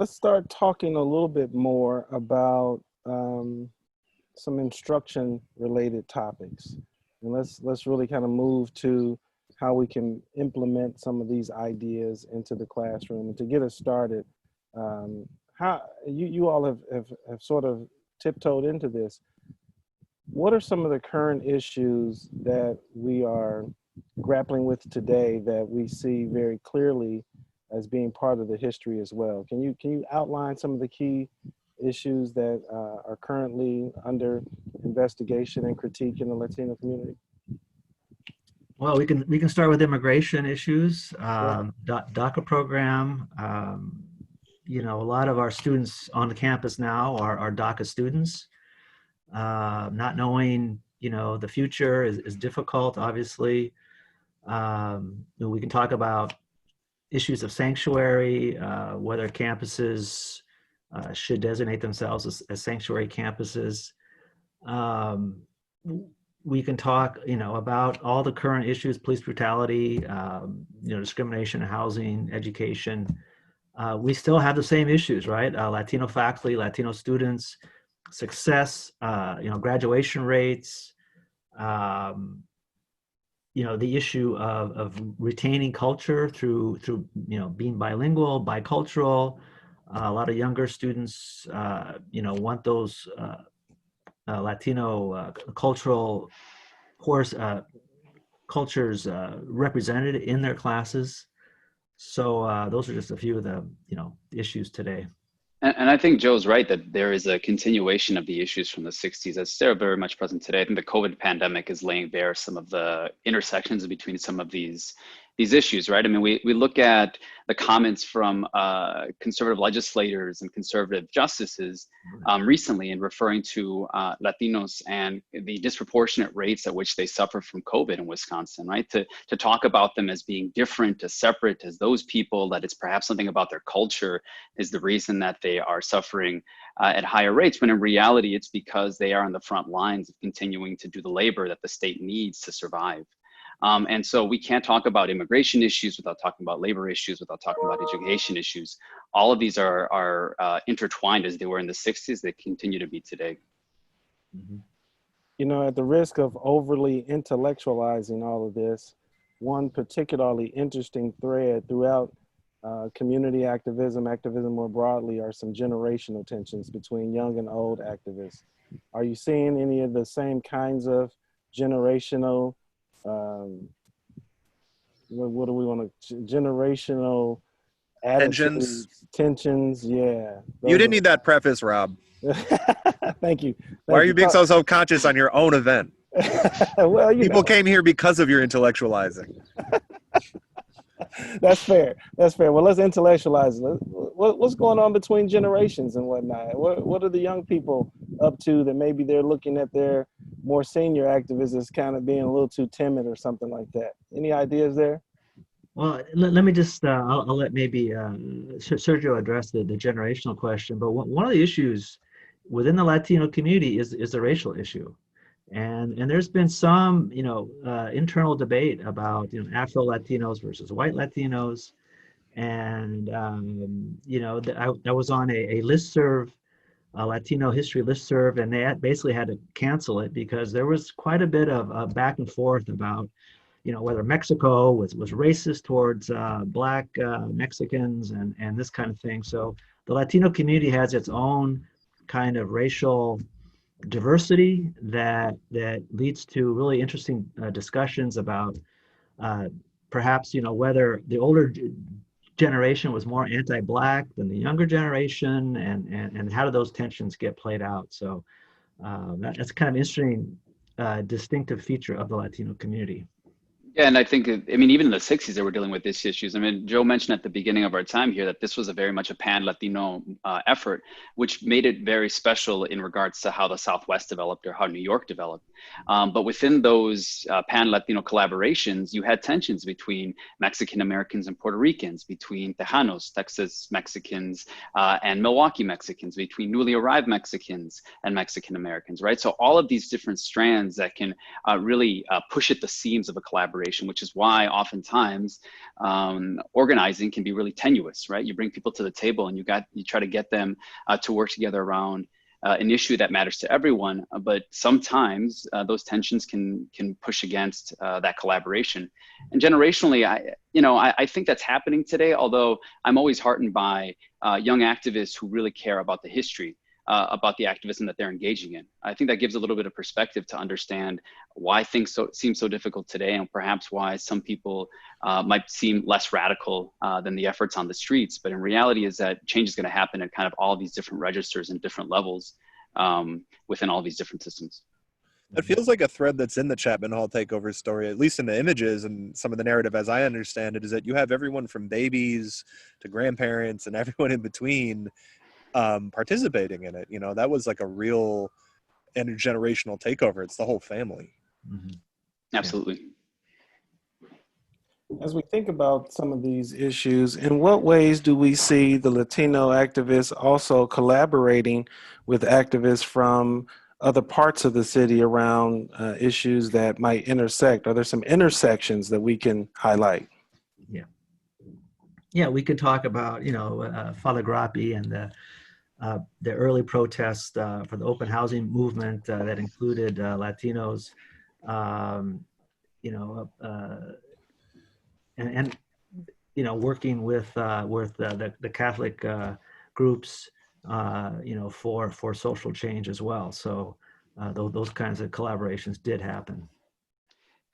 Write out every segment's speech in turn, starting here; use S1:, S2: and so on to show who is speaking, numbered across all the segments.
S1: let's start talking a little bit more about some instruction related topics. And let's really kind of move to how we can implement some of these ideas into the classroom. And to get us started, how you all have sort of tiptoed into this. What are some of the current issues that we are grappling with today that we see very clearly as being part of the history as well? Can you outline some of the key issues that are currently under investigation and critique in the Latino community?
S2: Well, we can start with immigration issues,
S1: Sure.
S2: DACA program. A lot of our students on the campus now are DACA students. Not knowing, the future is difficult, obviously. We can talk about issues of sanctuary, whether campuses should designate themselves as sanctuary campuses. We can talk, about all the current issues: police brutality, discrimination in housing, education. We still have the same issues, right? Latino faculty, Latino students, success, graduation rates, the issue of retaining culture through being bilingual, bicultural. A lot of younger students, want those Latino cultural cultures represented in their classes. So those are just a few of the issues today.
S3: And I think Joe's right that there is a continuation of the issues from the 60s that's still very much present today. I think the COVID pandemic is laying bare some of the intersections between some of these issues, right? I mean, we look at the comments from conservative legislators and conservative justices recently in referring to Latinos and the disproportionate rates at which they suffer from COVID in Wisconsin, right? To talk about them as being different, as separate, as those people, that it's perhaps something about their culture is the reason that they are suffering at higher rates, when in reality, it's because they are on the front lines of continuing to do the labor that the state needs to survive. And so we can't talk about immigration issues without talking about labor issues, without talking about education issues. All of these are intertwined as they were in the 60s, they continue to be today.
S1: Mm-hmm. At the risk of overly intellectualizing all of this, one particularly interesting thread throughout community activism more broadly, are some generational tensions between young and old activists. Are you seeing any of the same kinds of generational what do we want to, generational tensions? Yeah.
S4: You didn't need that preface, Rob.
S1: Thank you.
S4: Why are you being so self-conscious on your own event?
S1: Well,
S4: people came here because of your intellectualizing.
S1: That's fair. Well, let's intellectualize it. What's going on between generations and whatnot? What are the young people up to that maybe they're looking at their more senior activists as kind of being a little too timid or something like that? Any ideas there?
S2: Well, let me just, I'll let maybe Sergio address the generational question, but one of the issues within the Latino community is the racial issue. And there's been some, internal debate about, Afro Latinos versus white Latinos. And, I was on a listserv, a Latino history listserv, and they basically had to cancel it because there was quite a bit of back and forth about, whether Mexico was racist towards Black Mexicans and this kind of thing. So the Latino community has its own kind of racial diversity that leads to really interesting discussions about perhaps whether the older generation was more anti-Black than the younger generation, and how do those tensions get played out. So that's kind of interesting distinctive feature of the Latino community.
S3: Yeah, and I think, even in the 60s, they were dealing with these issues. Joe mentioned at the beginning of our time here that this was very much a pan-Latino effort, which made it very special in regards to how the Southwest developed or how New York developed. But within those pan-Latino collaborations, you had tensions between Mexican Americans and Puerto Ricans, between Tejanos, Texas Mexicans, and Milwaukee Mexicans, between newly arrived Mexicans and Mexican Americans, right? So all of these different strands that can really push at the seams of a collaboration collaboration, which is why oftentimes organizing can be really tenuous, right? You bring people to the table and you try to get them to work together around an issue that matters to everyone, but sometimes those tensions can push against that collaboration. And generationally, I think that's happening today, although I'm always heartened by young activists who really care about the history, about the activism that they're engaging in. I think that gives a little bit of perspective to understand why things seem so difficult today, and perhaps why some people might seem less radical than the efforts on the streets. But in reality is that change is going to happen at kind of all these different registers and different levels within all these different systems.
S4: It feels like a thread that's in the Chapman Hall takeover story, at least in the images and some of the narrative as I understand it, is that you have everyone from babies to grandparents and everyone in between participating in it. You know, that was like a real intergenerational takeover. It's the whole family.
S2: Mm-hmm.
S3: Absolutely.
S1: As we think about some of these issues, in what ways do we see the Latino activists also collaborating with activists from other parts of the city around issues that might intersect? Are there some intersections that we can highlight?
S2: Yeah, we could talk about, Father Grappi and the early protests for the open housing movement that included Latinos, and working with the Catholic groups, for social change as well. So those kinds of collaborations did happen.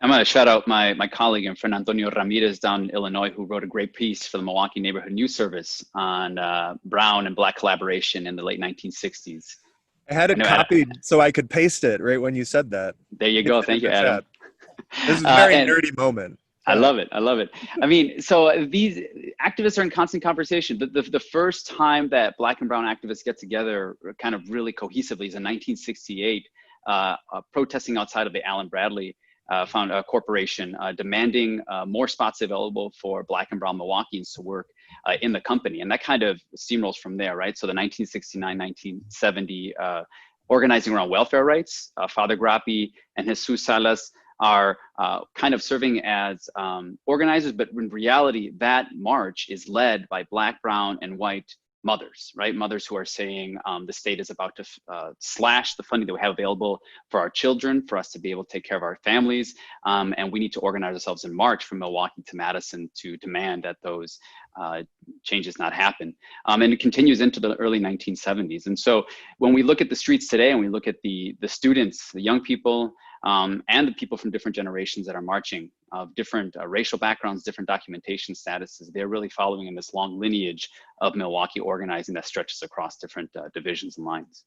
S3: I'm going to shout out my colleague and friend Antonio Ramirez down in Illinois, who wrote a great piece for the Milwaukee Neighborhood News Service on brown and Black collaboration in the late 1960s.
S4: I had it copied so I could paste it right when you said that.
S3: There you go. Thank you, Adam.
S4: This is a very nerdy moment.
S3: I love it. I love it. I mean, so these activists are in constant conversation. The first time that Black and brown activists get together kind of really cohesively is in 1968, protesting outside of the Allen Bradley found a corporation demanding more spots available for Black and brown Milwaukeeans to work in the company. And that kind of steamrolls from there, right? So the 1969, 1970 organizing around welfare rights, Father Grappi and Jesus Salas are kind of serving as organizers, but in reality, that march is led by Black, brown, and white mothers, right? Mothers who are saying the state is about to slash the funding that we have available for our children, for us to be able to take care of our families, and we need to organize ourselves in March from Milwaukee to Madison to demand that those changes not happen. And it continues into the early 1970s. And so when we look at the streets today and we look at the students, the young people, and the people from different generations that are marching, of different racial backgrounds, different documentation statuses, they're really following in this long lineage of Milwaukee organizing that stretches across different divisions and lines.